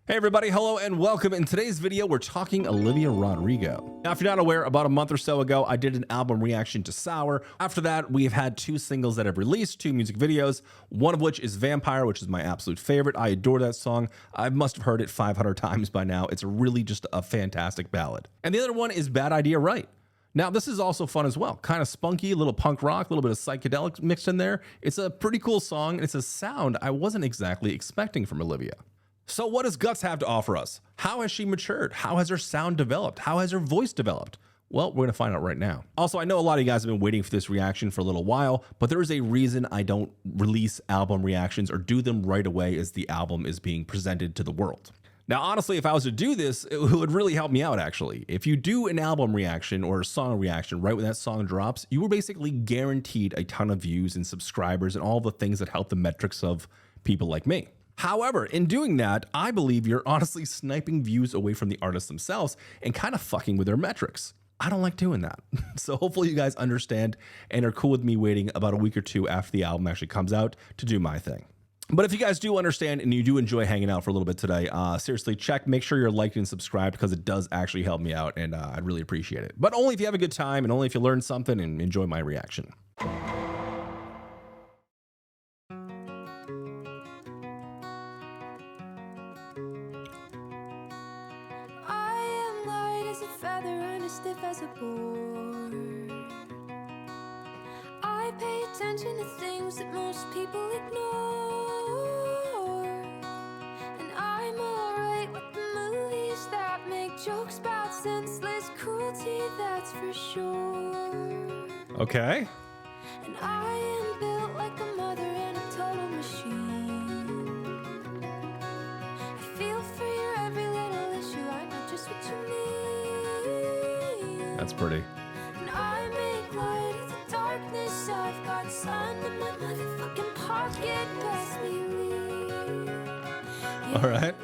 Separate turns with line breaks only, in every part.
Hey everybody, hello and welcome. In today's video, we're talking Olivia Rodrigo. Now, if you're not aware, about a month or so ago, I did an album reaction to Sour. After that, we have had two singles that have released, two music videos, one of which is Vampire, which is my absolute favorite. I adore that song. I must have heard it 500 times by now. It's really just a fantastic ballad. And the other one is Bad Idea Right. Now, this is also fun as well. Kind of spunky, a little punk rock, a little bit of psychedelic mixed in there. It's a pretty cool song, and it's a sound I wasn't exactly expecting from Olivia. So what does Guts have to offer us? How has she matured? How has her sound developed? How has her voice developed? Well, we're gonna find out right now. Also, I know a lot of you guys have been waiting for this reaction for a little while, but there is a reason I don't release album reactions or do them right away as the album is being presented to the world. Now, honestly, if I was to do this, it would really help me out, actually. If you do an album reaction or a song reaction right when that song drops, you were basically guaranteed a ton of views and subscribers and all the things that help the metrics of people like me. However, in doing that, I believe you're honestly sniping views away from the artists themselves and kind of fucking with their metrics. I don't like doing that. So hopefully you guys understand and are cool with me waiting about a week or two after the album actually comes out to do my thing. But if you guys do understand and you do enjoy hanging out for a little bit today, seriously, make sure you're liked and subscribed because it does actually help me out and I'd really appreciate it. But only if you have a good time and only if you learn something and enjoy my reaction.
Stiff as a board. I pay attention to things that most people ignore, and I'm alright with the movies that make jokes about senseless cruelty, that's for sure.
Okay.
And I am built like a mother in a total machine. I feel for your every little issue, I know just what you mean.
That's pretty.
And I make light of the darkness. I've got sun in my motherfucking pocket. Best believe.
All right.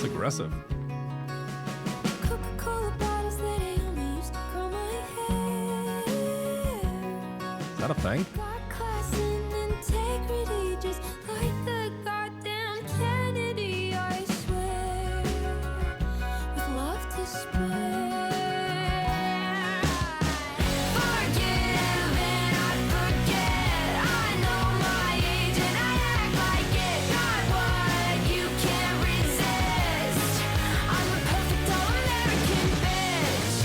Aggressive.
Coca-Cola bottles that I only used to curl my hair.
Is that a thing?
Got class and integrity, just like the goddamn Kennedy, I swear, with love to spare. Forgive and I forget. I know my age and I act like it. Got what you can't resist. I'm a perfect all-American bitch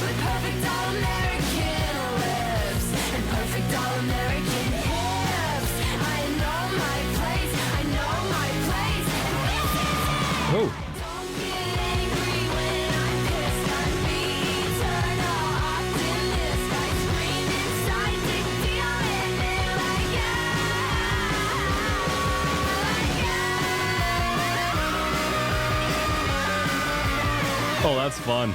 with perfect all-American lips and perfect all-American hips. I know my place, I know my place, and this is it.
Oh.
Don't get angry when I'm pissed. I'm the eternal optimist. I scream inside to deal with it like
Oh, that's fun.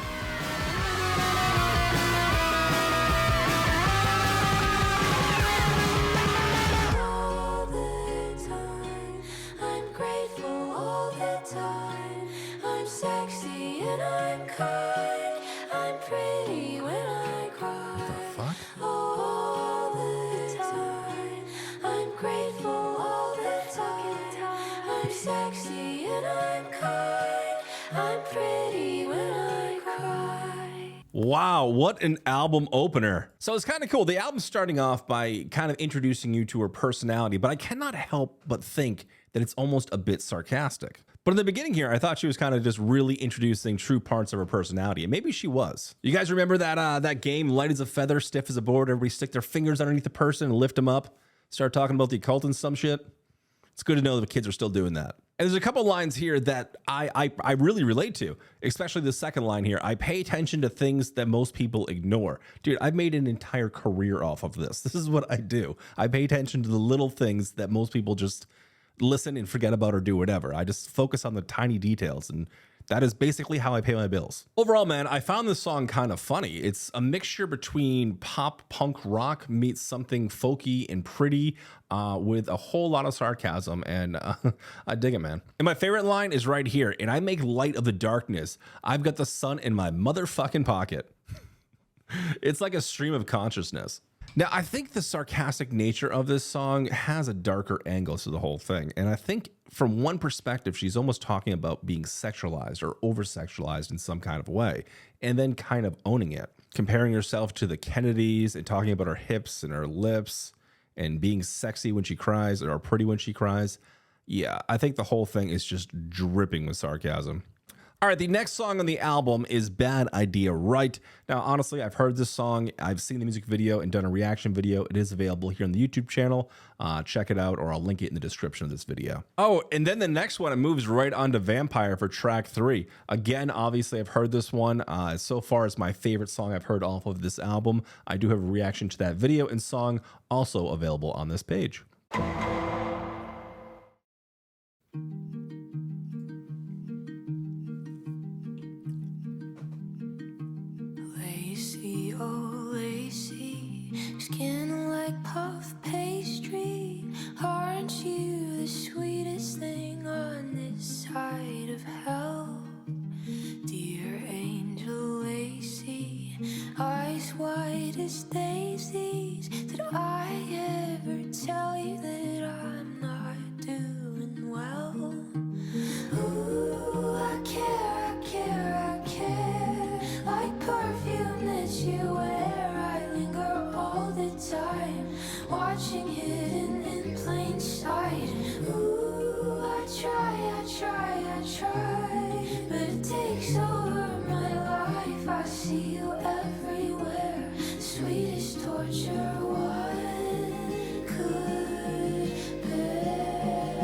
all the time. I'm grateful all the time. I'm sexy and I'm kind. I'm pretty when I cry.
Fuck?
All the time. I'm grateful all the time. I'm sexy and I'm kind. I'm pretty when I cry.
Wow, what an album opener. So it's kind of cool. The album's starting off by kind of introducing you to her personality, but I cannot help but think that it's almost a bit sarcastic. But in the beginning here, I thought she was kind of just really introducing true parts of her personality, and maybe she was. You guys remember that game, light as a feather, stiff as a board? Everybody stick their fingers underneath the person and lift them up, start talking about the occult and some shit. It's good to know that the kids are still doing that. And there's a couple lines here that I really relate to, especially the second line here. I pay attention to things that most people ignore. Dude, I've made an entire career off of this. This is what I do. I pay attention to the little things that most people just listen and forget about or do whatever. I just focus on the tiny details, and That is basically how I pay my bills. Overall, man, I found this song kind of funny. It's a mixture between pop punk rock meets something folky and pretty with a whole lot of sarcasm, and I dig it, man. And my favorite line is right here. And I make light of the darkness. I've got the sun in my motherfucking pocket. It's like a stream of consciousness. Now, I think the sarcastic nature of this song has a darker angle to the whole thing. And I think from one perspective, she's almost talking about being sexualized or over-sexualized in some kind of way, and then kind of owning it, comparing herself to the Kennedys and talking about her hips and her lips and being sexy when she cries or pretty when she cries. Yeah, I think the whole thing is just dripping with sarcasm. All right, the next song on the album is Bad Idea Right. Now, honestly, I've heard this song. I've seen the music video and done a reaction video. It is available here on the YouTube channel. Check it out, or I'll link it in the description of this video. Oh, and then the next one, it moves right on to Vampire for track 3. Again, obviously, I've heard this one. So far, it's my favorite song I've heard off of this album. I do have a reaction to that video and song also available on this page.
Lacy, oh Lacy, skin like puff pastry. Aren't you the sweetest thing on this side of hell? Dear angel Lacy, eyes white as daisies. Did I ever tell you that I'm not doing well? Ooh, I care, I care, I care. Like perfume that you wear, I linger all the time, watching hidden in plain sight. Ooh, I try, but it takes over my life. I see you everywhere, the sweetest torture one could bear.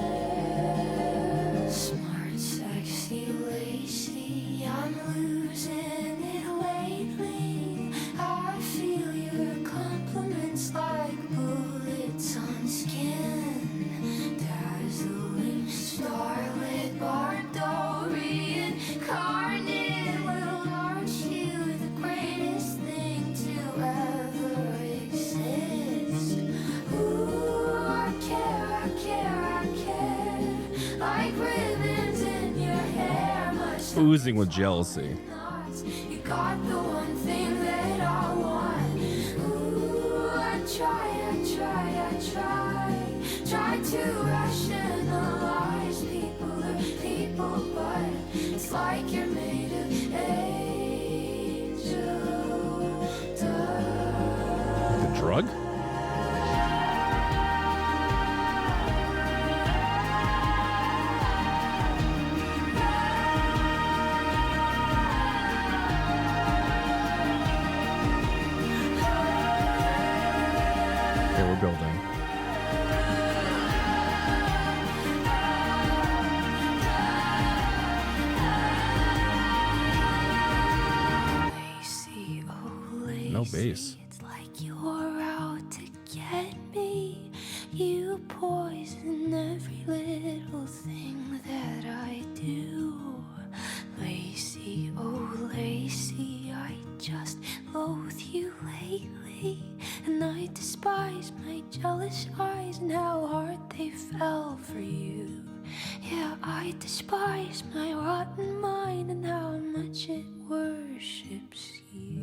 Smart, sexy, Lacy, I'm losing it lately. I feel your compliments like bullets on skin. Dazzling, starlit, Bardorian, incarnate. Well, aren't you the greatest thing to ever exist? Ooh, I care, like ribbons in your hair, much
Oozing with jealousy.
you got the one thing that I want. Ooh, I try to rationalize people are people, but it's like you're made of angel dust.
The drug? Yeah, we're building.
Lacy, oh Lacy,
No bass.
it's like you're out to get me. You poison every little thing that I do. Lacy, oh Lacy, I just loathe you lately. And I despise my jealous eyes and how hard they fell for you. Yeah, I despise my rotten mind and how much it worships you.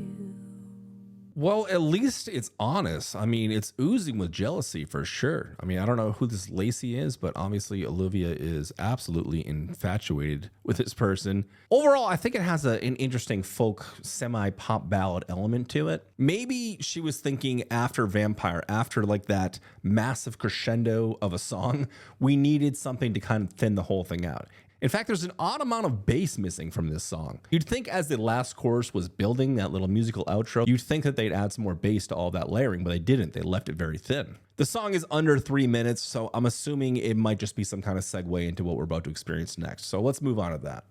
Well, at least it's honest. I mean, it's oozing with jealousy for sure. I mean, I don't know who this Lacy is, but obviously Olivia is absolutely infatuated with this person. Overall, I think it has an interesting folk semi-pop ballad element to it. Maybe she was thinking after Vampire, after like that massive crescendo of a song, we needed something to kind of thin the whole thing out. In fact, there's an odd amount of bass missing from this song. You'd think as the last chorus was building that little musical outro, you'd think that they'd add some more bass to all that layering, but they didn't. They left it very thin. The song is under 3 minutes, so I'm assuming it might just be some kind of segue into what we're about to experience next. So let's move on to that.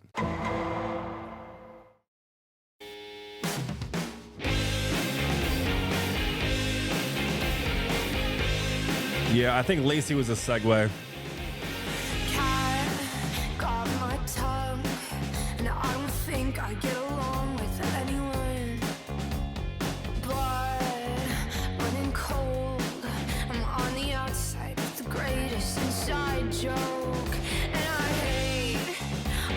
Yeah, I think Lacy was a segue.
Cat got my tongue, and I joke. And I hate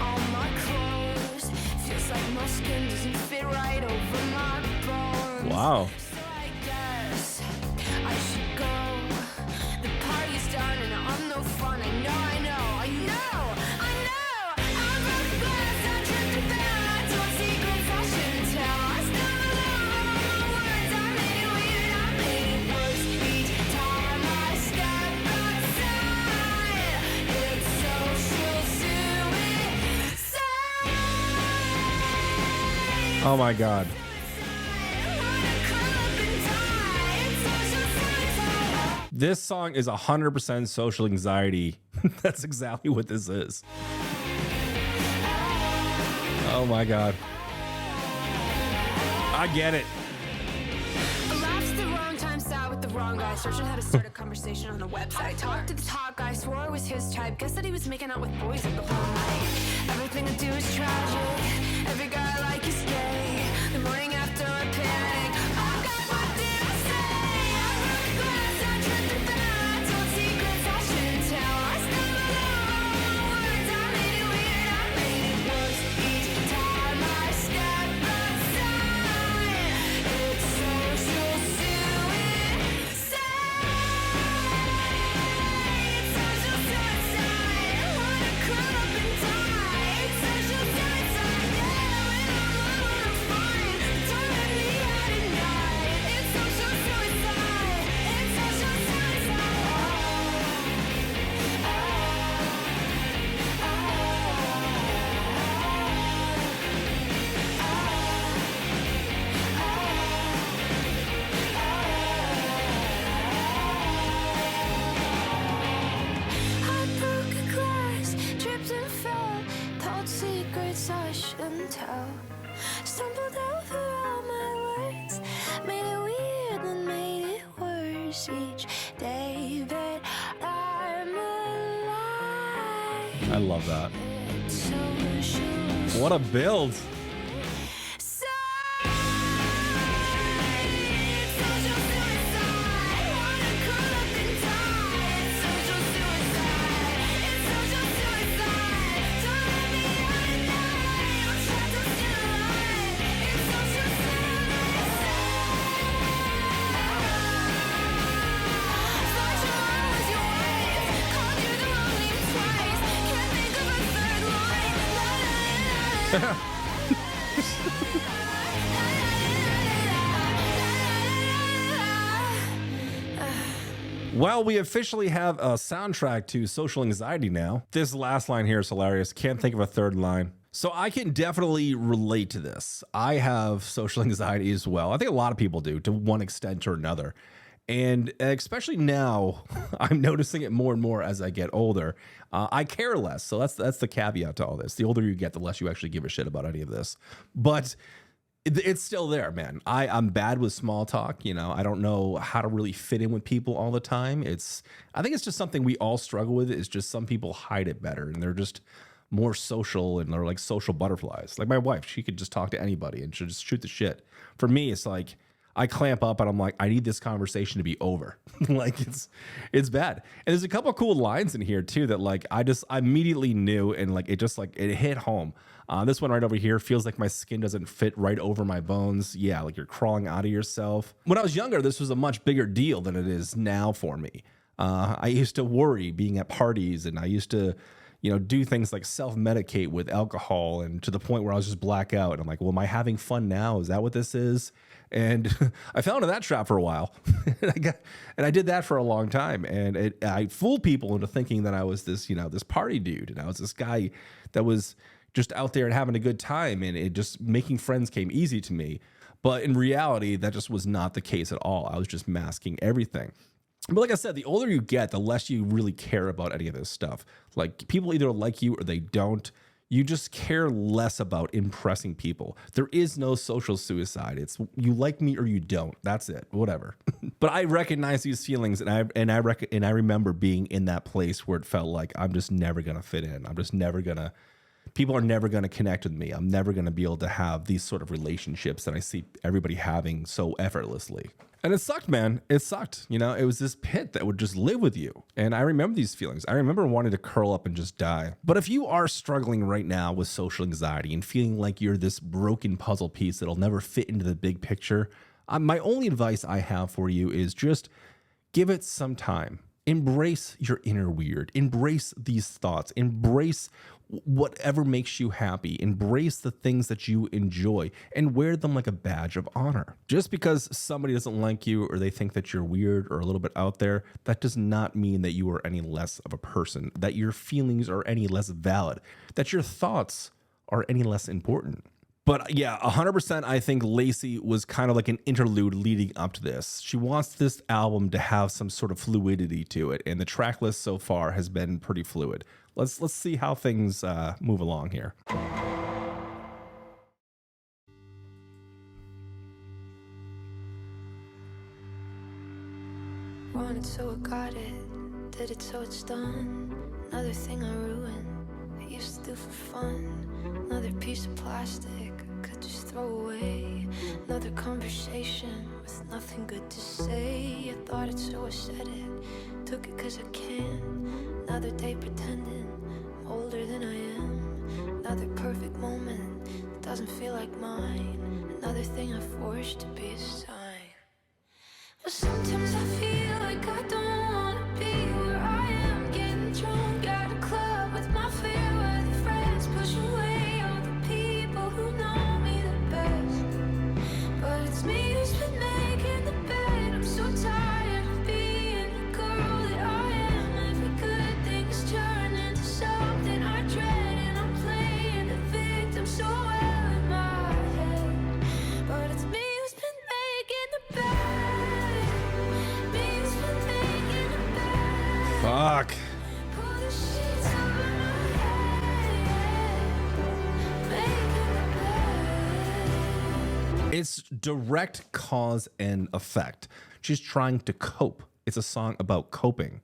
all my clothes. Feels like my skin doesn't fit right over my bones.
Wow.
So I guess I should go. The party's done and I'm no fun. I know. I broke glass, I tripped and fell. I told secrets I shouldn't tell. I stumbled over all my words. I made it weird, I made it worse. Each time I step outside, it's social suicide.
Oh my God. This song is 100% social anxiety. That's exactly what this is. Oh my God. I get it.
Laughs the wrong time, sat with the wrong guy. Searching how to start a conversation on a website. Talked to the top guy, swore it was his type. Guess that he was making out with boys the whole night. Everything I do is tragic. Every guy I like is gay. The morning after I panic. Oh God, what did I say? I broke glass, I tripped and fell. I told secrets I shouldn't tell. I stumbled over all my words. I made it weird, I made it worse. Each time I step outside, it's social suicide. It's social suicide. I wanna curl up and die. It's social suicide. Yeah, when I'm alone, I'm fine. Don't let me out at night. It's social suicide. It's social I broke a glass, tripped and fell, told secrets I shouldn't tell. Stumbled over all my words, made it weird and made it worse. Each day that I'm alive,
I love that.
it's social
What a build.
suicide. It's social suicide. Wanna curl up and die. It's social suicide. It's social suicide. Don't let me out at night. I'm trapped, I'm still alive. It's social suicide. Thought your mom was your wife. Called you the wrong name twice. Can't think of a third line. La, la, la, la.
Well, we officially have a soundtrack to social anxiety now. This last line here is hilarious. Can't think of a third line. So I can definitely relate to this. I have social anxiety as well. I think a lot of people do to one extent or another. And especially now, I'm noticing it more and more as I get older. I care less. So that's the caveat to all this. The older you get, the less you actually give a shit about any of this. But it's still there, man. I'm bad with small talk. You know, I don't know how to really fit in with people all the time. I think it's just something we all struggle with. It's just some people hide it better and they're just more social and they're like social butterflies. Like my wife, she could just talk to anybody and she'll just shoot the shit. For me, it's like I clamp up and I'm like, I need this conversation to be over. Like it's bad. And there's a couple of cool lines in here too that like I immediately knew and like it hit home. This one right over here feels like my skin doesn't fit right over my bones. Yeah, like you're crawling out of yourself. When I was younger, this was a much bigger deal than it is now for me. I used to worry being at parties and I used to, do things like self-medicate with alcohol and to the point where I was just black out. And I'm like, well, am I having fun now? Is that what this is? And I fell into that trap for a while. and I did that for a long time. And I fooled people into thinking that I was this, this party dude. And I was this guy that was just out there and having a good time. And it just making friends came easy to me. But in reality, that just was not the case at all. I was just masking everything. But like I said, the older you get, the less you really care about any of this stuff. Like people either like you or they don't. You just care less about impressing people. There is no social suicide. It's you like me or you don't. That's it. Whatever. But I recognize these feelings, and I remember being in that place where it felt like I'm just never gonna fit in. I'm just never gonna people are never going to connect with me. I'm never going to be able to have these sort of relationships that I see everybody having so effortlessly. And it sucked, man. It sucked. You know, it was this pit that would just live with you. And I remember these feelings. I remember wanting to curl up and just die. But if you are struggling right now with social anxiety and feeling like you're this broken puzzle piece that'll never fit into the big picture, my only advice I have for you is just give it some time. Embrace your inner weird. Embrace these thoughts. Embrace whatever makes you happy. Embrace the things that you enjoy and wear them like a badge of honor. Just because somebody doesn't like you or they think that you're weird or a little bit out there, that does not mean that you are any less of a person, that your feelings are any less valid, that your thoughts are any less important. But yeah, 100%, I think Lacy was kind of like an interlude leading up to this. She wants this album to have some sort of fluidity to it, and the track list so far has been pretty fluid. Let's see how things move along here.
Want it so I got it, did it so it's done. Another thing I ruined, I used to do for fun. Another piece of plastic I could just throw away. Another conversation with nothing good to say. I thought it so I said it, took it cause I can. Another day pretending I'm older than I am. Another perfect moment that doesn't feel like mine. Another thing I forced to be a sign. But sometimes I feel like I don't wanna be where I am, getting drunk at a club with my fair-weather friends, pushing away all the people who know me the best. But it's me who's been making the bed. I'm so tired of being the girl that I am. Every good thing is turned into something I dread, and I'm playing the victim so well in my head. But it's me who's been making the bed.
Fuck. It's direct cause and effect. She's trying to cope. It's a song about coping,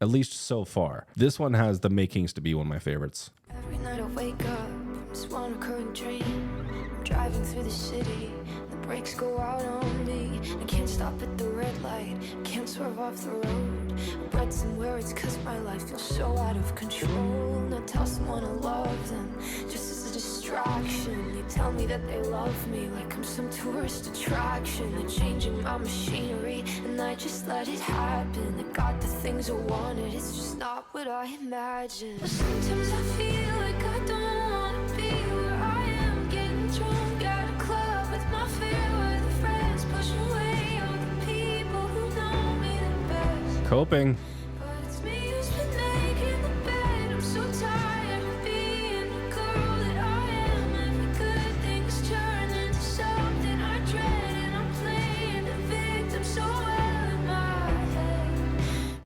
at least so far. This one has the makings to be one of my favorites.
Every night I wake up from this one recurring dream. I'm driving through the city, the brakes go out on me. I can't stop at the red light, can't swerve off the road. I read somewhere it's cause my life feels so out of control. Now tell someone I love them, just as a distraction. They tell me that they love me like I'm some tourist attraction. They're changing my machinery and I just let it happen. I got the things I wanted, it's just not what I imagined. But sometimes I feel like I don't wanna be where I am, getting drunk at a club with my fair-weather friends, pushing away all the people who know me the best.
Coping.
But it's me who's been making the bed. I'm so tired of being the girl that I am. Every good thing is turned into something I dread, and I'm playing the victim so well in my head.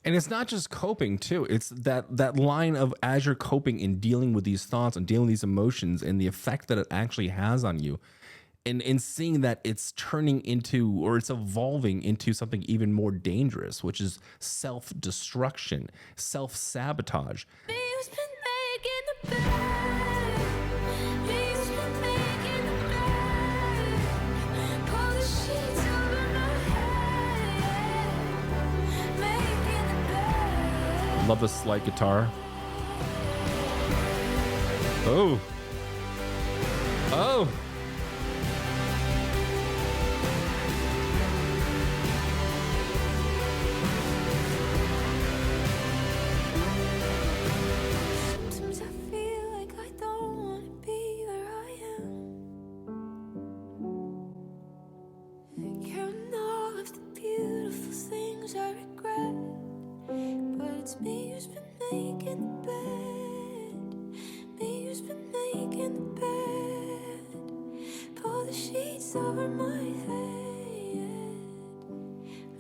And it's not just coping too. It's that line of as you're coping and dealing with these thoughts and dealing with these emotions and the effect that it actually has on you. And seeing that it's turning into, or it's evolving into something even more dangerous, which is self-destruction, self-sabotage.
Me who's been making the bed. Me who's been making the bed. Pull the sheets over my head. Making the bed.
Love the slight guitar. Oh. Oh.
Sometimes I feel like I don't want to be where I am. Counting all of the beautiful things I regret. But it's me who's been making the bed. Me who's been making the bed. Pull the sheets over my head.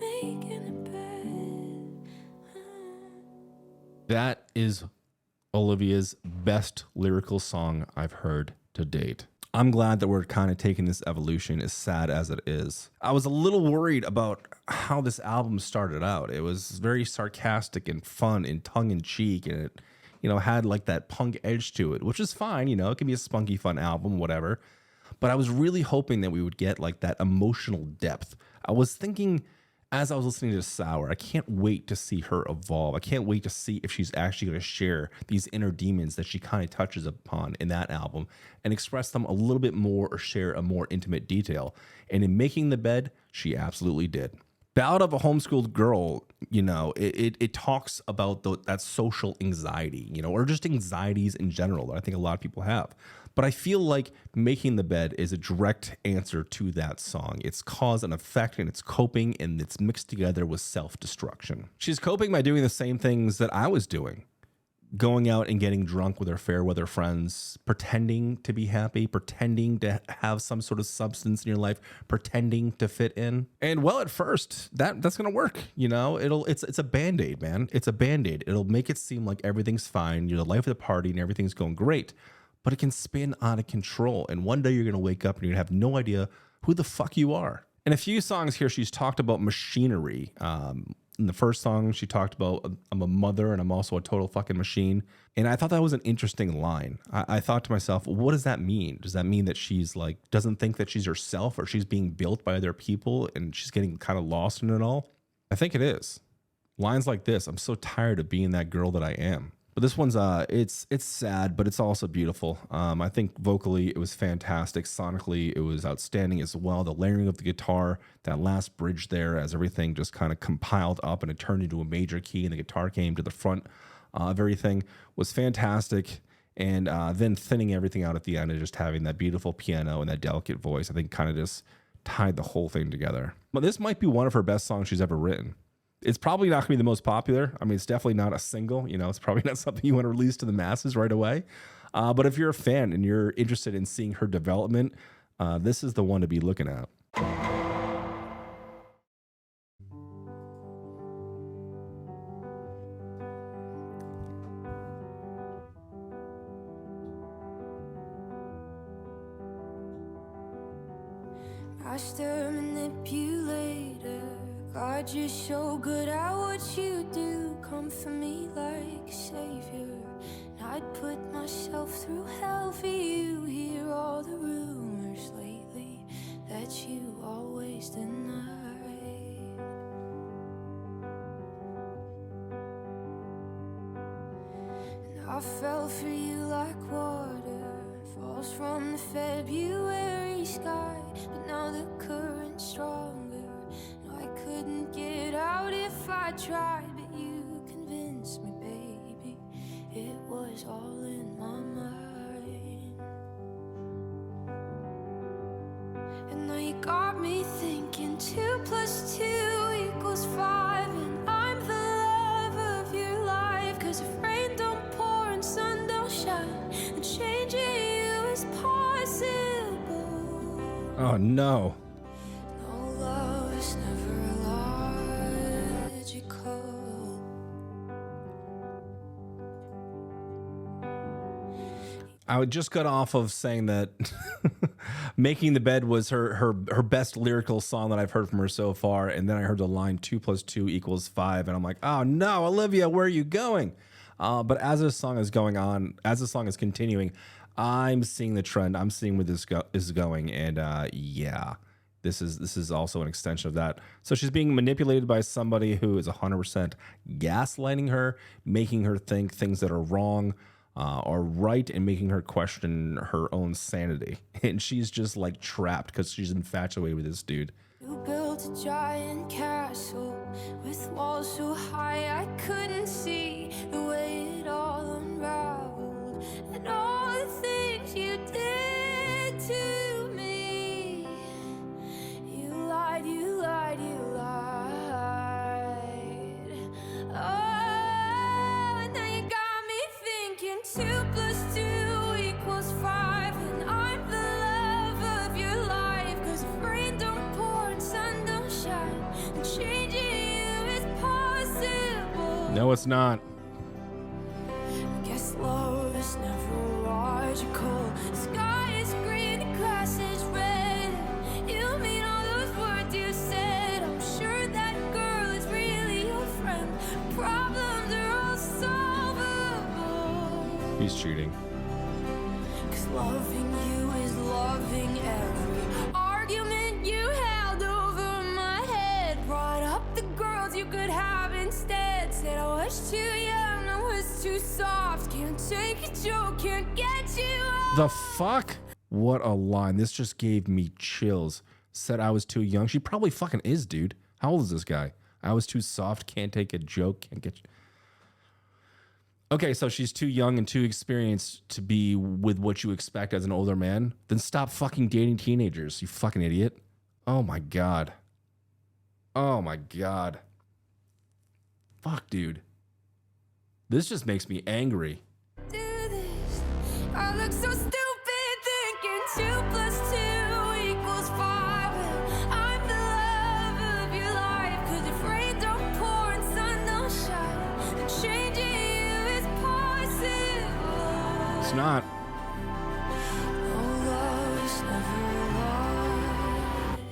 Making the bed.
That is Olivia's best lyrical song I've heard to date. I'm glad that we're kind of taking this evolution, as sad as it is. I was a little worried about how this album started out. It was very sarcastic and fun and tongue-in-cheek, and you know, had like that punk edge to it, which is fine. You know, it can be a spunky, fun album, whatever. But I was really hoping that we would get like that emotional depth. I was thinking as I was listening to Sour, I can't wait to see her evolve. I can't wait to see if she's actually going to share these inner demons that she kind of touches upon in that album and express them a little bit more or share a more intimate detail. And in Making the Bed, she absolutely did. Ballad of a Homeschooled Girl, you know, it talks about that social anxiety, you know, or just anxieties in general that I think a lot of people have. But I feel like Making the Bed is a direct answer to that song. It's cause and effect, and it's coping, and it's mixed together with self-destruction. She's coping by doing the same things that I was doing. Going out and getting drunk with her fair weather friends, pretending to be happy, pretending to have some sort of substance in your life, pretending to fit in. And well, at first, that's gonna work. You know, it's a band-aid, man. It's a band-aid. It'll make it seem like everything's fine. You're the life of the party and everything's going great. But it can spin out of control. And one day you're gonna wake up and you're gonna have no idea who the fuck you are. In a few songs here, she's talked about machinery. In the first song, she talked about, I'm a mother and I'm also a total fucking machine. And I thought that was an interesting line. I thought to myself, what does that mean? Does that mean that she's like, doesn't think that she's herself, or she's being built by other people and she's getting kind of lost in it all? I think it is. Lines like this, I'm so tired of being that girl that I am. But this one's, it's sad, but it's also beautiful. I think vocally it was fantastic. Sonically, it was outstanding as well. The layering of the guitar, that last bridge there, as everything just kind of compiled up and it turned into a major key and the guitar came to the front of everything, was fantastic. And then thinning everything out at the end and just having that beautiful piano and that delicate voice, I think kind of just tied the whole thing together. But this might be one of her best songs she's ever written. It's probably not going to be the most popular. I mean, it's definitely not a single. You know, it's probably not something you want to release to the masses right away. But if you're a fan and you're interested in seeing her development, this is the one to be looking at.
Master manipulator, God, you're so good at what you do. Come for me like a savior, and I'd put myself through hell for you. Hear all the rumors lately that you always deny. And I fell for you like water falls from the February sky. But now the current's stronger, and I couldn't get out if I tried. But you convinced me, baby, it was all in my mind. And now you got me thinking 2 + 2 = 5, and I'm the love of your life. 'Cause if rain don't pour and sun don't shine, then changing you is possible.
Oh, no.
No, love is never logical.
I just got off of saying that Making the Bed was her best lyrical song that I've heard from her so far. And then I heard the line 2 + 2 = 5. And I'm like, oh no, Olivia, where are you going? But as this song is going on, as the song is continuing, I'm seeing the trend. I'm seeing where this is going. And yeah, this is also an extension of that. So she's being manipulated by somebody who is 100% gaslighting her, making her think things that are wrong are right, and making her question her own sanity. And she's just like trapped because she's infatuated with this dude.
You built a giant castle with walls so high I couldn't see the way it all unraveled, and all the things you did to me. You lied, you lied, you lied. Oh, and now you got me thinking 2 + 2 = 5, and I'm the love of your life. 'Cause if rain don't pour and sun don't shine, then changing you is possible.
No, it's not.
Guess love is never logical. The sky is green, the grass is red. You mean all those words you said. I'm sure that girl is really your friend. Problems are all solvable.
He's cheating.
'Cause loving you is loving every argument you held over my head. Brought up the girls you could have instead. Said I was too young, I was too soft. Can't take a joke, can't get you off.
The fuck? What a line. This just gave me chills. Said I was too young. She probably fucking is, dude. How old is this guy? I was too soft, can't take a joke, can't get you. Okay, so she's too young and too experienced to be with what you expect as an older man. Then stop fucking dating teenagers, you fucking idiot. Oh my God. Oh my God. Fuck, dude. This just makes me angry.
Do this. I look so stupid thinking 2 + 2 equals 5. I'm the love of your life. 'Cause if rain don't pour and sun don't shine, then changing you is possible.
It's not.
Oh, love is never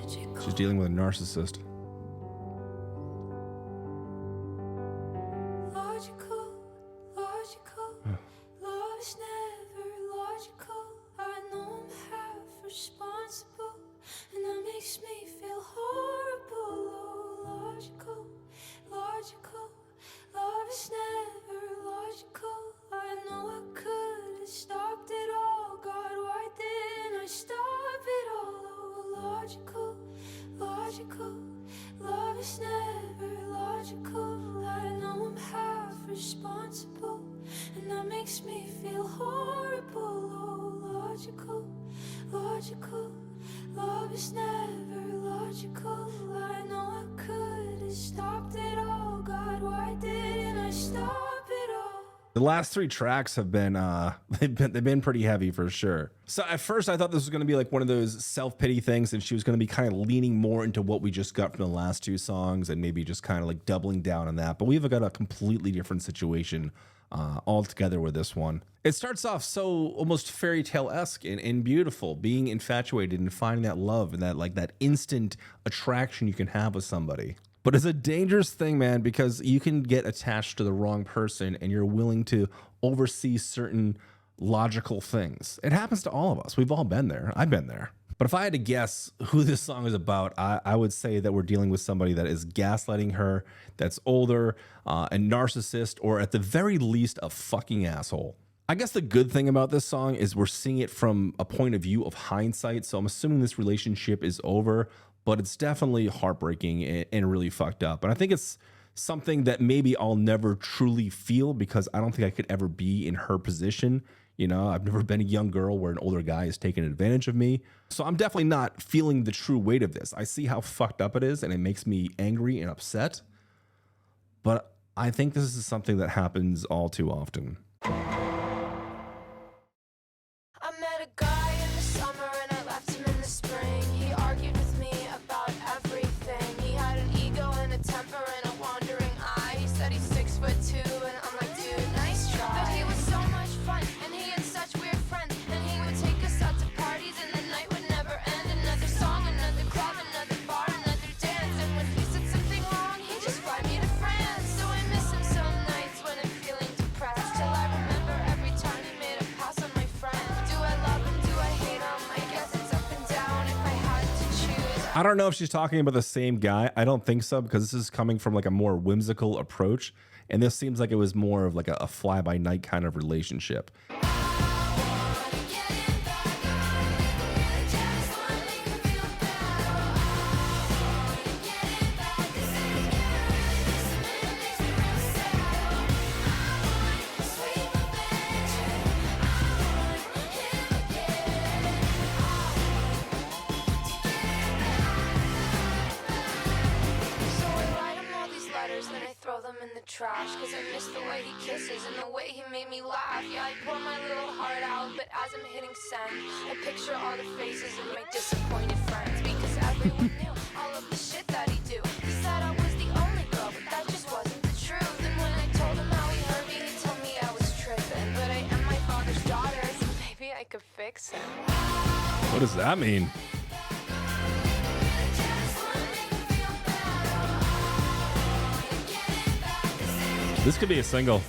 logical.
She's dealing with a narcissist.
Logical, logical. Love is never logical. I know I'm half responsible, and that makes me feel horrible. Oh, logical, logical. Love is never logical. I know I could have stopped it all. God, why didn't I stop it all? Oh, logical, logical. Love is never logical. I know I'm half responsible, and that makes me feel horrible. Oh, logical, logical. Love is never logical. I know I could have stopped it all. God, why didn't I stop it all?
The last 3 tracks have been they've been pretty heavy for sure. So at first I thought this was going to be like one of those self-pity things, and she was going to be kind of leaning more into what we just got from the last 2 songs and maybe just kind of like doubling down on that. But we've got a completely different situation altogether with this one. It starts off so almost fairy tale-esque and beautiful, being infatuated and finding that love and that like that instant attraction you can have with somebody. But it's a dangerous thing, man, because you can get attached to the wrong person and you're willing to oversee certain logical things. It happens to all of us. We've all been there. I've been there. But if I had to guess who this song is about, I would say that we're dealing with somebody that is gaslighting her, that's older, a narcissist, or at the very least, a fucking asshole. I guess the good thing about this song is we're seeing it from a point of view of hindsight. So I'm assuming this relationship is over, but it's definitely heartbreaking and really fucked up. And I think it's something that maybe I'll never truly feel because I don't think I could ever be in her position. You know, I've never been a young girl where an older guy is taking advantage of me. So I'm definitely not feeling the true weight of this. I see how fucked up it is and it makes me angry and upset. But I think this is something that happens all too often.
I met a guy in the summer and I left him in the spring. He argued with me about everything. He had an ego and a temper and a wandering eye. He said he's 6'2" and I'm like, dude, nice try. But he was so much fun and he had such weird friends. And he would take us out to parties and the night would never end. Another song, another club, another bar, another dance. And when he said something wrong, he'd just fly me to France. So I miss him some nights when I'm feeling depressed. Till I remember every time he made a pass on my friend. Do I love him? Do I hate him? I guess it's up and down if I had to choose.
I don't know if she's talking about the same guy. I don't think so, because this is coming from like a more whimsical approach. And this seems like it was more of like a fly-by-night kind of relationship.
So I write him all these letters, then I throw them in the trash. Cause I miss the way he kisses and the way he made me laugh. Yeah, I pour my little heart out, but as I'm hitting send, I picture all the faces of my disappointed friends. Because everyone knew all of the shit that he do. He said I was the only girl, but that just wasn't the truth. And when I told him how he hurt me, he told me I was tripping. But I am my father's daughter, so maybe I could fix him.
What does that mean?
Just wanna make him feel better.
This could be a single.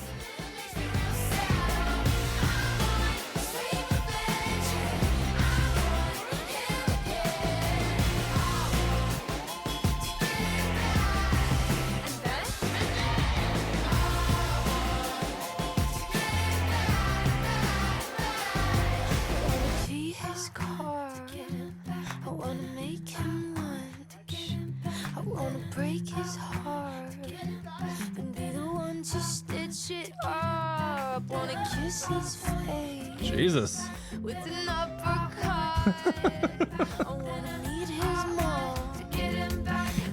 break his heart and be the one to stitch it up. Wanna kiss his face
Jesus.
with an uppercut. I wanna meet his mom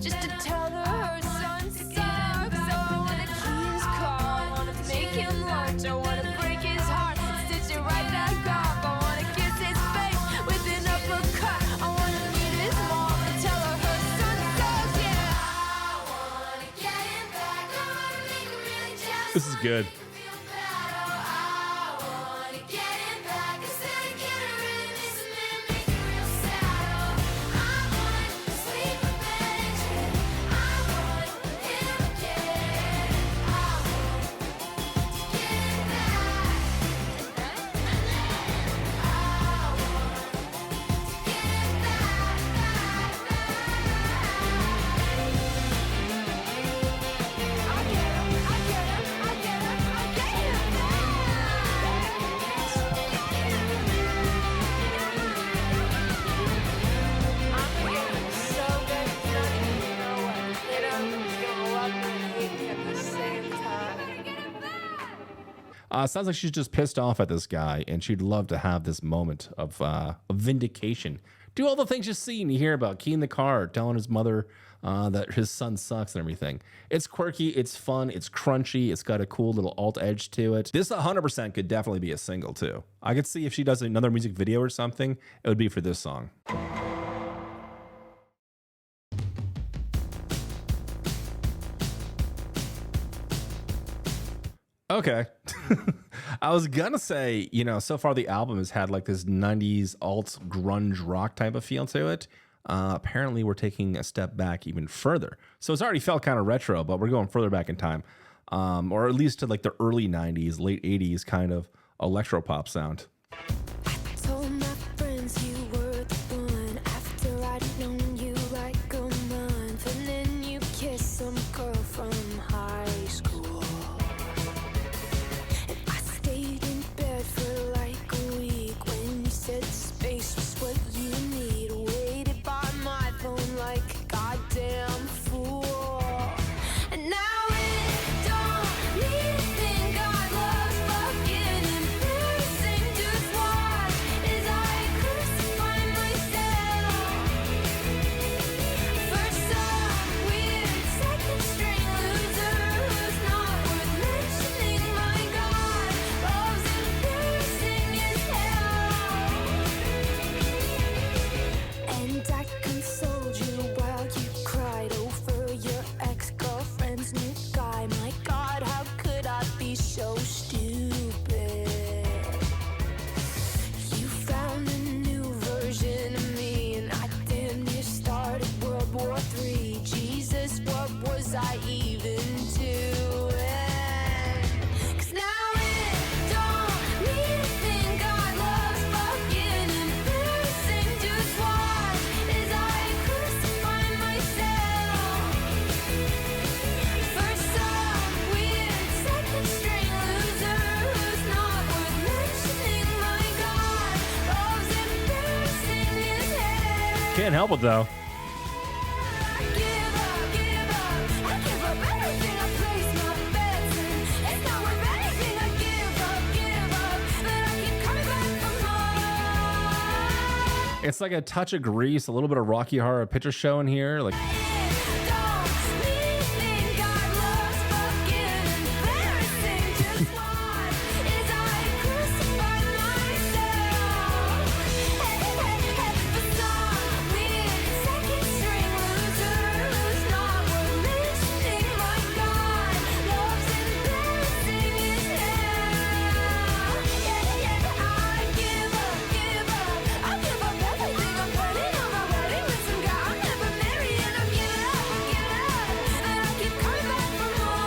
just to tell her her son sucks. I wanna key his car, I wanna make him lunch, I wanna break his heart, stitch it right back up. I wanna kiss his face with an uppercut. I wanna meet his mom and tell her her son sucks. Yeah, I wanna get him back. I wanna make him really jealous.
This is good.
Feel bad. Oh, I wanna get him back. Instead of getting rid of this man, make him real sad. Oh, I want to sleep with Benjamin. I want him again. I want to get him back. I want to get him back, back, back. I get him, I get him, I get him, I get him back. I'm gonna get him so good, he's not even gonna know what hit him. He's gonna love me and hate me at the same time. I'm gonna get him back.
Sounds like she's just pissed off at this guy, and she'd love to have this moment of vindication. Do all the things you see and you hear about. Keying the car, telling his mother that his son sucks and everything. It's quirky, it's fun, it's crunchy, it's got a cool little alt edge to it. This 100% could definitely be a single too. I could see if she does another music video or something, it would be for this song. Okay. I was gonna say, you know, so far the album has had like this 90s alt grunge rock type of feel to it. Apparently we're taking a step back even further. So it's already felt kind of retro, but we're going further back in time. Or at least to like the early 90s, late 80s kind of electropop sound.
Told my friends you were the one after I'd known you like a month, and then you kissed some girl from high school. And I stayed in bed for like a week when you said space was what you need. Waited by my phone like a goddamn fool. And now it don't need to think I love fucking embarrassing. Just watch as I crucify myself. For some weird second string loser who's not worth mentioning. My God, love's embarrassing as hell. And I consoled you while you cried over your ex-girlfriend's new guy. My God, how could I be so stupid? You found a new version of me, and I damn near started World War III. Jesus, what was I even doing? 'Cause now it don't need to think God loves fucking embarrassing. Just watch as I crucify myself. For some weird second string loser who's not worth mentioning. My God, love's embarrassing as hell.
Can't help it though.
I give up, I give up everything I place my bets in. It's not worth anything. I give up, but I keep coming back for more.
It's like a touch of Grease, a little bit of Rocky Horror Picture Show in here. Like,
Don't need to think God loves fucking embarrassing. Just watch as I crucify myself. For some weird second string loser who's not worth mentioning. My God, love's embarrassing as hell. I give up, I give up everything. I'm putting on my wedding with some guy I'll never marry, and I'm giving up, and I keep coming back for more.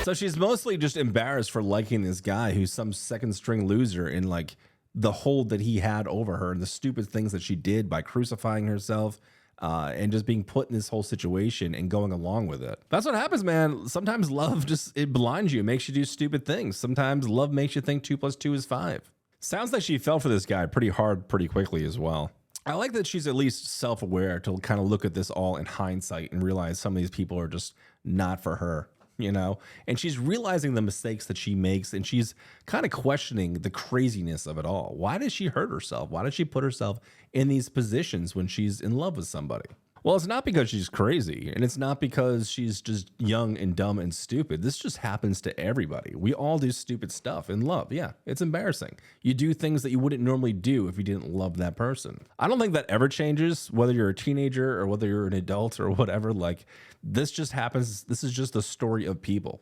so she's mostly just embarrassed for liking this guy who's some second string loser in like the hold that he had over her and the stupid things that she did by crucifying herself and just being put in this whole situation and going along with it. That's what happens, man. Sometimes love just, it blinds you, makes you do stupid things. Sometimes love makes you think 2 + 2 is 5. Sounds like she fell for this guy pretty hard, pretty quickly as well. I like that she's at least self-aware to kind of look at this all in hindsight and realize some of these people are just not for her, you know? And she's realizing the mistakes that she makes, and she's kind of questioning the craziness of it all. Why did she hurt herself? Why did she put herself in these positions when she's in love with somebody? Well, it's not because she's crazy, and it's not because she's just young and dumb and stupid. This just happens to everybody. We all do stupid stuff in love. Yeah, it's embarrassing. You do things that you wouldn't normally do if you didn't love that person. I don't think that ever changes, whether you're a teenager or whether you're an adult or whatever. Like, this just happens. This is just the story of people.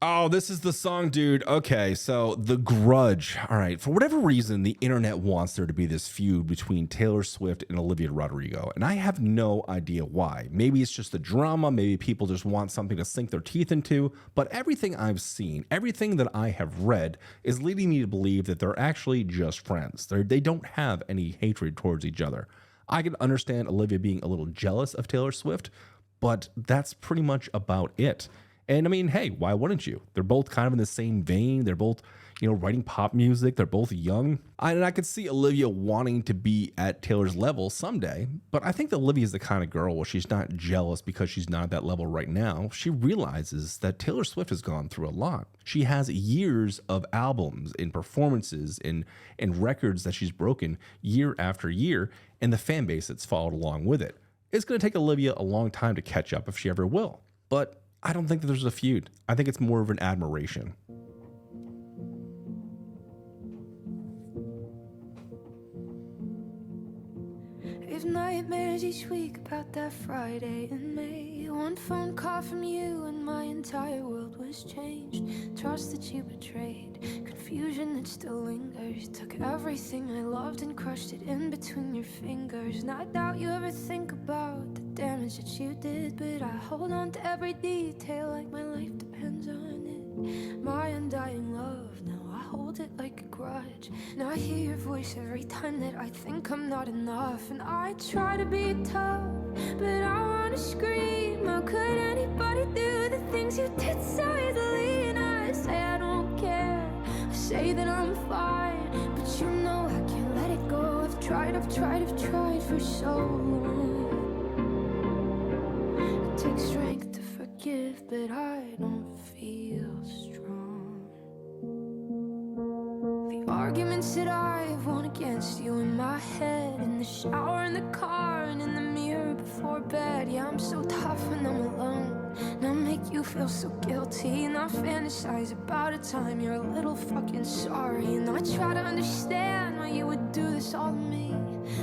Oh, this is the song, dude. Okay, so The Grudge. All right, for whatever reason, the internet wants there to be this feud between Taylor Swift and Olivia Rodrigo, and I have no idea why. Maybe it's just the drama, maybe people just want something to sink their teeth into, but everything I've seen, everything that I have read is leading me to believe that they're actually just friends. They don't have any hatred towards each other. I can understand Olivia being a little jealous of Taylor Swift, but that's pretty much about it. And I mean, hey, why wouldn't you? They're both kind of in the same vein. They're both, writing pop music. They're both young. And I could see Olivia wanting to be at Taylor's level someday. But I think that Olivia is the kind of girl where she's not jealous because she's not at that level right now. She realizes that Taylor Swift has gone through a lot. She has years of albums and performances and records that she's broken year after year, and the fan base that's followed along with it. It's going to take Olivia a long time to catch up if she ever will. But I don't think that there's a feud. I think it's more of an admiration.
We've nightmares each week about that Friday in May. One phone call from you and my entire world was changed. Trust that you betrayed, confusion that still lingers. Took everything I loved and crushed it in between your fingers. And I doubt you ever think about the damage that you did, but I hold on to every detail like my life depends on it. My undying love, now I hold it like a grudge. Now I hear your voice every time that I think I'm not enough. And I try to be tough, but I wanna scream. How could anybody do the things you did so easily? And I say I don't care, I say that I'm fine, but you know I can't let it go. I've tried for so long. It takes strength to forgive, but I don't feel strong. The arguments that I've won against you in my head, in the shower, in the car, and in the mirror before bed. Yeah, I'm so tough when I'm alone, and I make you feel so guilty. And I fantasize about a time you're a little fucking sorry. And I try to understand why you would do this all to me.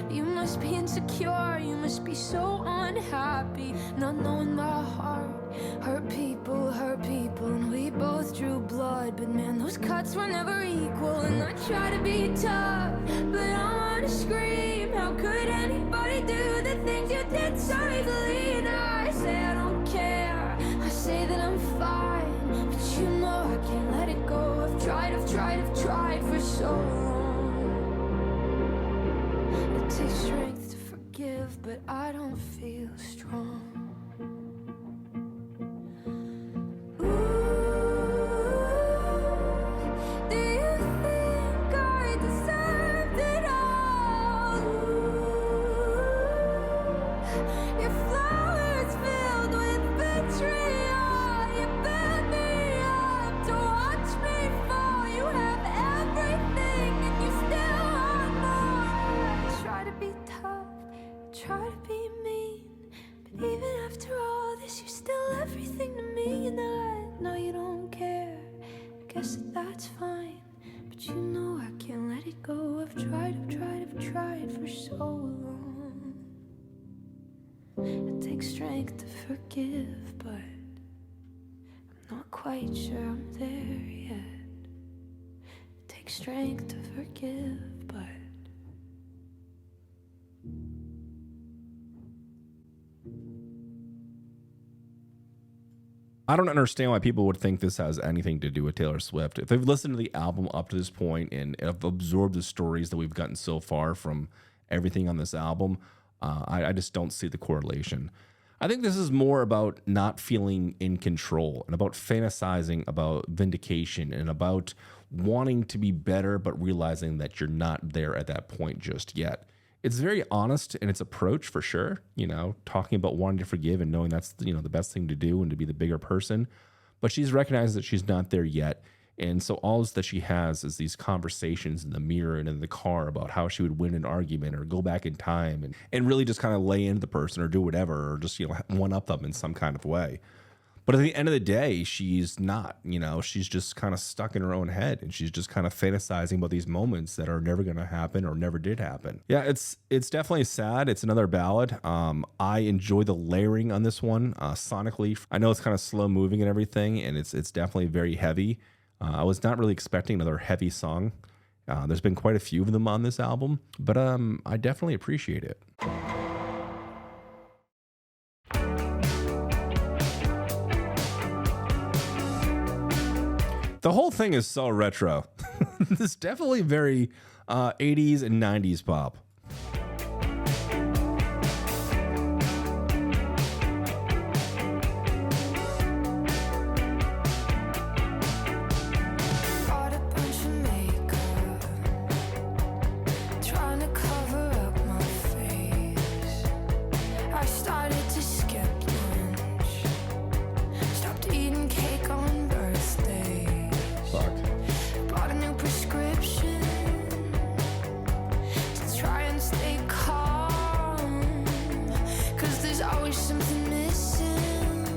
You must be insecure, you must be so unhappy, not knowing my heart hurt people, and we both drew blood, but man, those cuts were never equal. And I try to be tough, but I wanna scream. How could anybody do the things you did so easily? And I say I don't care, I say that I'm fine, but you know I can't let it go. I've tried for so long. It takes strength to forgive, but I don't feel strong. Try to be mean, but even after all this, you're still everything to me. And I know you don't care, I guess that's fine, but you know I can't let it go. I've tried for so long. It takes strength to forgive, but I'm not quite sure I'm there yet. It takes strength to forgive, but
I don't understand why people would think this has anything to do with Taylor Swift. If they've listened to the album up to this point and have absorbed the stories that we've gotten so far from everything on this album, I just don't see the correlation. I think this is more about not feeling in control and about fantasizing about vindication and about wanting to be better, but realizing that you're not there at that point just yet. It's very honest in its approach for sure, you know, talking about wanting to forgive and knowing that's, you know, the best thing to do and to be the bigger person. But she's recognized that she's not there yet. And so all that she has is these conversations in the mirror and in the car about how she would win an argument or go back in time and really just kind of lay into the person or do whatever, or just, you know, one up them in some kind of way. But at the end of the day, she's not, you know, she's just kind of stuck in her own head and she's just kind of fantasizing about these moments that are never going to happen or never did happen. Yeah, it's definitely sad. It's another ballad. I enjoy the layering on this one sonically. I know it's kind of slow moving and everything, and it's definitely very heavy. I was not really expecting another heavy song. There's been quite a few of them on this album, but I definitely appreciate it. The whole thing is so retro. This is definitely very 80s and 90s pop.
Bought a bunch of makeup, trying to cover up my face. I started to skip lunch, stopped eating cake on birthdays.
Fuck.
Bought a new prescription to try and stay calm, 'cause there's always something missing.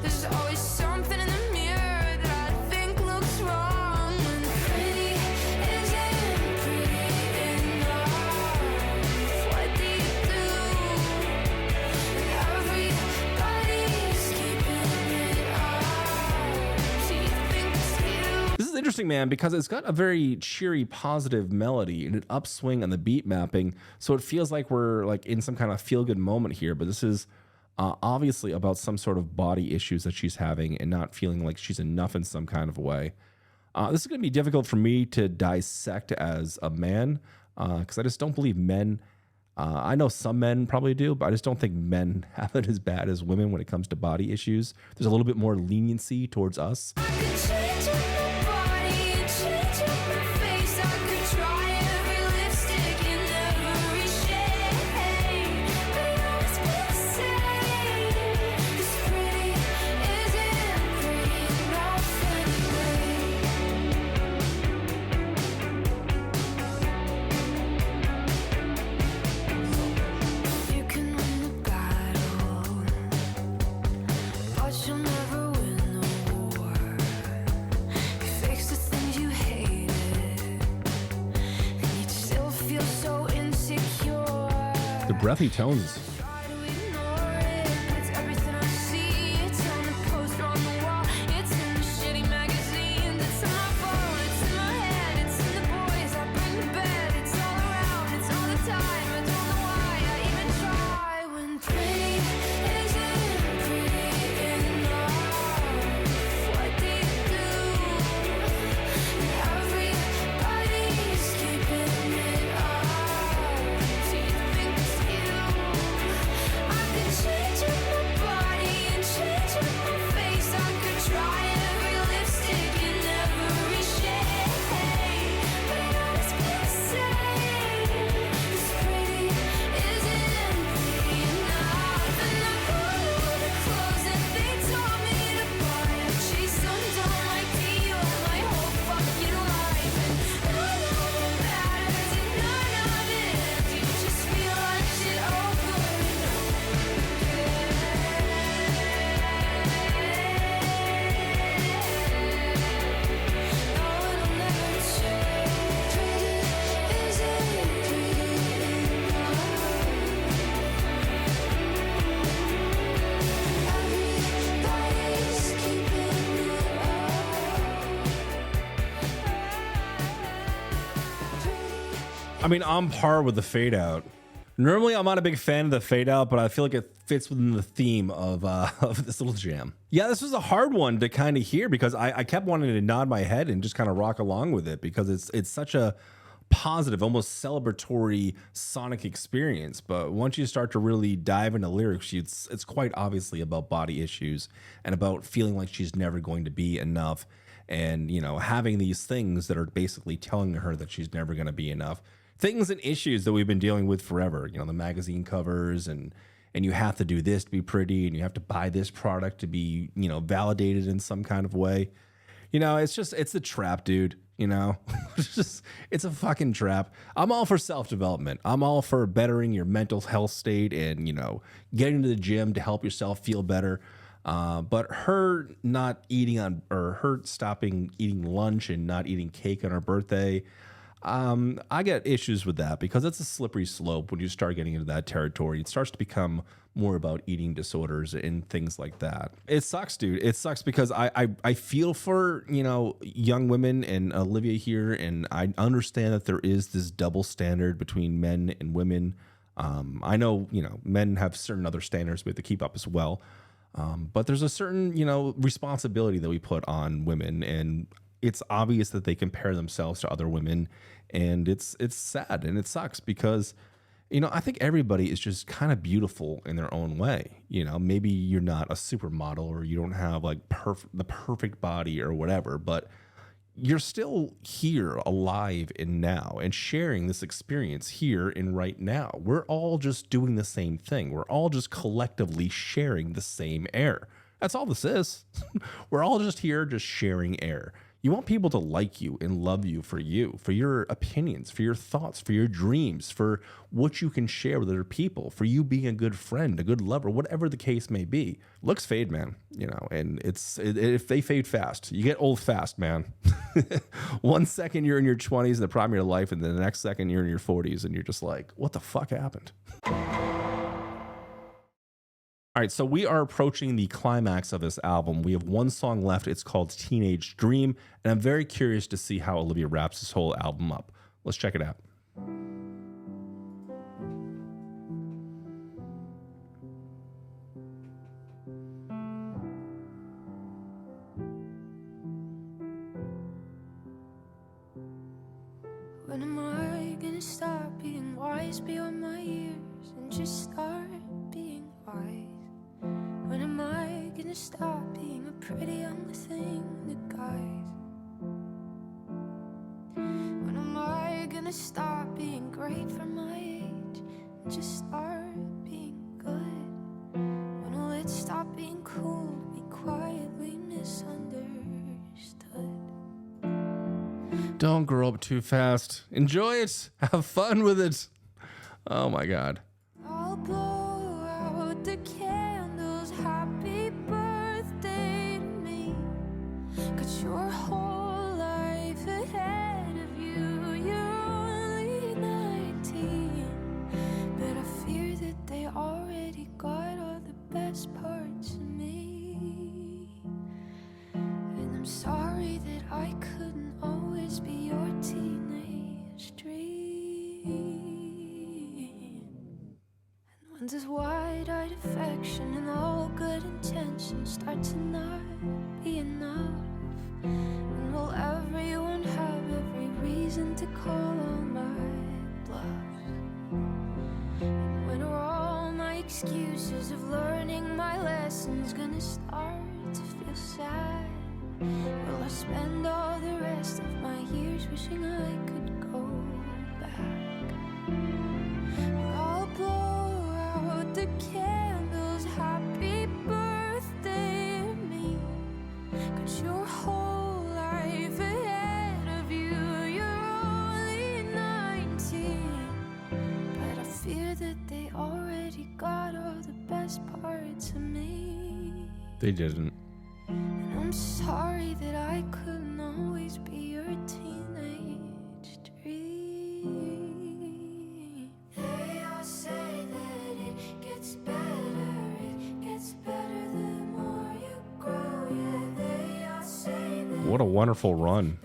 There's always something in the mirror that I think looks wrong. And pretty isn't pretty enough. What do you do? Everybody's keeping it up. Do you think it's you?
This is interesting, man, because it's got a very cheery, positive melody and an upswing on the beat mapping. So it feels like we're like in some kind of feel-good moment here. But this is obviously about some sort of body issues that she's having and not feeling like she's enough in some kind of way. This is going to be difficult for me to dissect as a man because I just don't believe men. I know some men probably do, but I just don't think men have it as bad as women when it comes to body issues. There's a little bit more leniency towards us.
I could change up my body and change up my face. I could try every lipstick in every shade, but it always be the same. 'Cause pretty isn't pretty enough anyway. You can win the battle, but you'll never win the war. You fix the things you hated, and you'd still feel so insecure.
The breathy tones.
Try to ignore it, but it's everything I see. It's on the poster on the wall. It's in the shitty magazines. It's in my phone. It's in my head. It's in the boys I bring to bed. It's all around. It's all the time. I don't know why I even try. When pretty isn't pretty enough, what do you do? Everybody's keeping it up. Do you think it's you? I could change up my body and change up my face. I could try every lipstick in every shade, but it always be the same. 'Cause pretty isn't pretty enough. And I bought all the clothes that they told me to buy. I chased some don't like Dior my whole fucking life, and none of it matters and none of it ends. You just feel like shit over and no, it'll never change. Pretty isn't pretty enough. Everybody's keeping it up.
I mean, on par with the fade out. Normally, I'm not a big fan of the fade out, but I feel like it fits within the theme of of this little jam. Yeah, this was a hard one to kind of hear because I kept wanting to nod my head and just kind of rock along with it because it's such a positive, almost celebratory sonic experience. But once you start to really dive into lyrics, it's quite obviously about body issues and about feeling like she's never going to be enough, and having these things that are basically telling her that she's never going to be enough. Things and issues that we've been dealing with forever. The magazine covers and you have to do this to be pretty, and you have to buy this product to be validated in some kind of way. It's a trap, dude. It's a fucking trap. I'm all for self-development. I'm all for bettering your mental health state and, getting to the gym to help yourself feel better. But her not eating or her stopping eating lunch and not eating cake on her birthday, I get issues with that because it's a slippery slope. When you start getting into that territory, it starts to become more about eating disorders and things like that. It sucks, dude. It sucks because I feel for, young women and Olivia here. And I understand that there is this double standard between men and women. I know, men have certain other standards we have to keep up as well. But there's a certain, responsibility that we put on women, and it's obvious that they compare themselves to other women, and it's sad and it sucks because, I think everybody is just kind of beautiful in their own way. Maybe you're not a supermodel or you don't have like the perfect body or whatever, but you're still here alive and now and sharing this experience here and right now. We're all just doing the same thing. We're all just collectively sharing the same air. That's all this is. We're all just here, just sharing air. You want people to like you and love you, for your opinions, for your thoughts, for your dreams, for what you can share with other people, for you being a good friend, a good lover, whatever the case may be. Looks fade, man, and if they fade fast, you get old fast, man. 1 second you're in your 20s, the prime of your life, and then the next second you're in your 40s, and you're just like, what the fuck happened? All right, so we are approaching the climax of this album. We have one song left. It's called Teenage Dream, and I'm very curious to see how Olivia wraps this whole album up. Let's check it out.
When am I gonna stop being wise beyond my years and just start being wise? When am I gonna stop being a pretty young thing to guys? When am I gonna stop being great for my age and just start being good? When will it stop being cool to be quietly misunderstood?
Don't grow up too fast. Enjoy it. Have fun with it. Oh my God.
I'll blow out the candles, happy birthday to me. Got your whole life ahead of you, you're only 19. But I fear that they already got all the best parts of me. And I'm sorry that I couldn't always be your teenage dream. When does wide-eyed affection and all good intentions start to not be enough? When will everyone have every reason to call all my bluffs? And when are all my excuses of learning my lessons gonna start to feel sad? Will I spend all the rest of my years wishing I could go back? I'll blow out the candles, happy birthday to me. Got your whole life ahead of you, you're only 19. But I fear that they already got all the best parts of me.
They didn't.
And I'm sorry that I couldn't always be your teenage dream. They all say that it gets better the more you grow. Yeah, they all say that
What a wonderful run.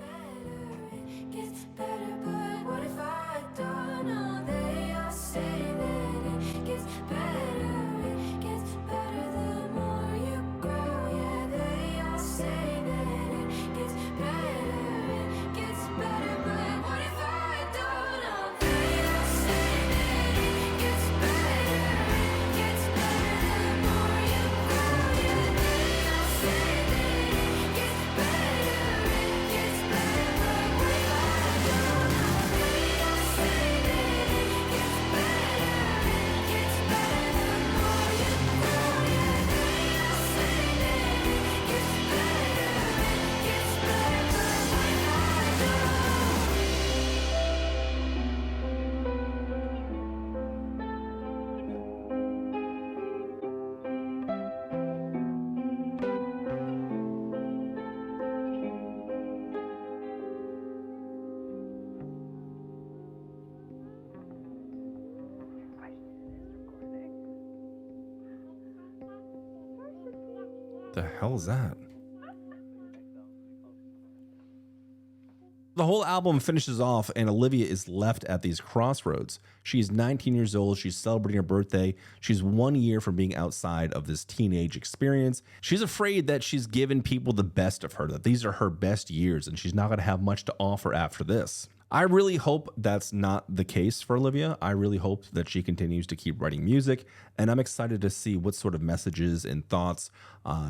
it gets better, but what if I don't know? They all say that it gets better the more you grow. Yeah, they all say that it gets better, but what if I don't
The hell is that? The whole album finishes off and Olivia is left at these crossroads. She's 19 years old. She's celebrating her birthday. She's 1 year from being outside of this teenage experience. She's afraid that she's given people the best of her, that these are her best years and she's not going to have much to offer after this. I really hope that's not the case for Olivia. I really hope that she continues to keep writing music, and I'm excited to see what sort of messages and thoughts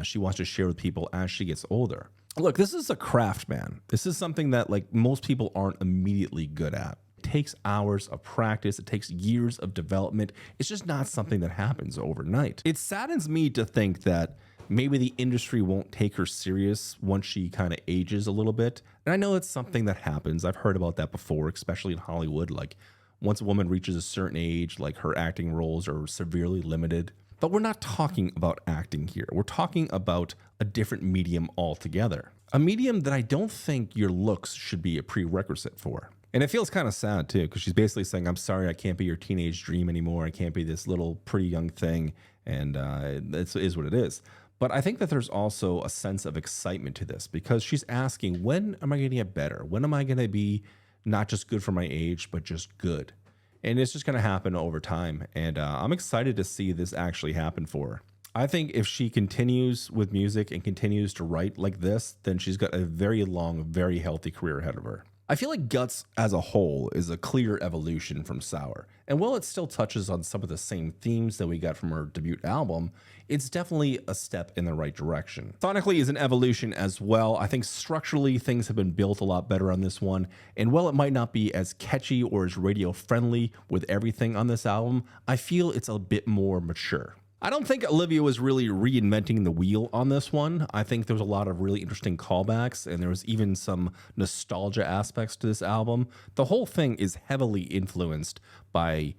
she wants to share with people as she gets older. Look, this is a craft, man. This is something that like most people aren't immediately good at. It takes hours of practice. It takes years of development. It's just not something that happens overnight. It saddens me to think that maybe the industry won't take her serious once she kind of ages a little bit. And I know it's something that happens. I've heard about that before, especially in Hollywood. Like once a woman reaches a certain age, like her acting roles are severely limited. But we're not talking about acting here. We're talking about a different medium altogether. A medium that I don't think your looks should be a prerequisite for. And it feels kind of sad too, because she's basically saying, I'm sorry, I can't be your teenage dream anymore. I can't be this little pretty young thing. And it is what it is. But I think that there's also a sense of excitement to this because she's asking, when am I going to get better? When am I going to be not just good for my age, but just good? And it's just going to happen over time. And I'm excited to see this actually happen for her. I think if she continues with music and continues to write like this, then she's got a very long, very healthy career ahead of her. I feel like Guts as a whole is a clear evolution from Sour. And while it still touches on some of the same themes that we got from her debut album, it's definitely a step in the right direction. Sonically is an evolution as well. I think structurally things have been built a lot better on this one. And while it might not be as catchy or as radio friendly with everything on this album, I feel it's a bit more mature. I don't think Olivia was really reinventing the wheel on this one. I think there was a lot of really interesting callbacks and there was even some nostalgia aspects to this album. The whole thing is heavily influenced by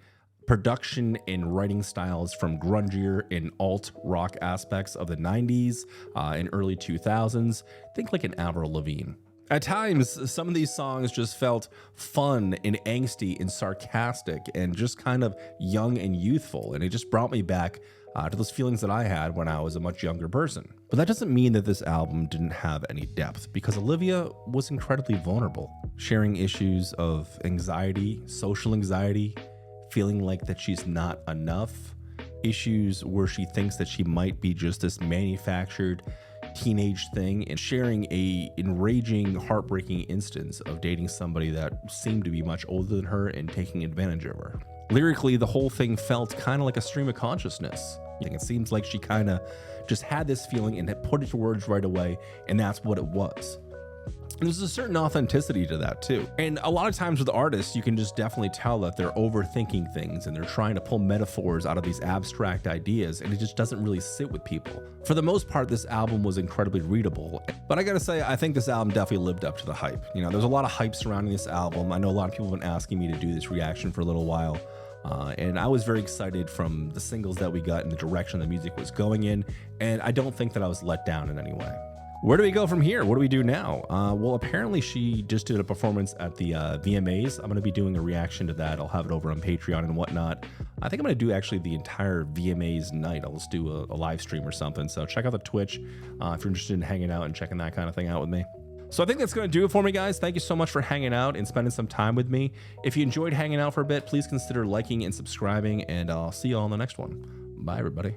production and writing styles from grungier and alt rock aspects of the 90s and early 2000s. Think like an Avril Lavigne. At times, some of these songs just felt fun and angsty and sarcastic and just kind of young and youthful. And it just brought me back to those feelings that I had when I was a much younger person. But that doesn't mean that this album didn't have any depth because Olivia was incredibly vulnerable, sharing issues of anxiety, social anxiety, feeling like that she's not enough, issues where she thinks that she might be just this manufactured teenage thing, and sharing a enraging, heartbreaking instance of dating somebody that seemed to be much older than her and taking advantage of her. Lyrically, the whole thing felt kind of like a stream of consciousness. It seems like she kind of just had this feeling and had put it to words right away, and that's what it was. And there's a certain authenticity to that too. And a lot of times with artists, you can just definitely tell that they're overthinking things and they're trying to pull metaphors out of these abstract ideas, and it just doesn't really sit with people. For the most part, this album was incredibly readable, but I gotta say, I think this album definitely lived up to the hype. There's a lot of hype surrounding this album. I know a lot of people have been asking me to do this reaction for a little while. And I was very excited from the singles that we got and the direction the music was going in, and I don't think that I was let down in any way. Where do we go from here? What do we do now? Well, apparently she just did a performance at the VMAs. I'm going to be doing a reaction to that. I'll have it over on Patreon and whatnot. I think I'm going to do actually the entire VMAs night. I'll just do a live stream or something. So check out the Twitch if you're interested in hanging out and checking that kind of thing out with me. So I think that's going to do it for me, guys. Thank you so much for hanging out and spending some time with me. If you enjoyed hanging out for a bit, please consider liking and subscribing, and I'll see you all in the next one. Bye, everybody.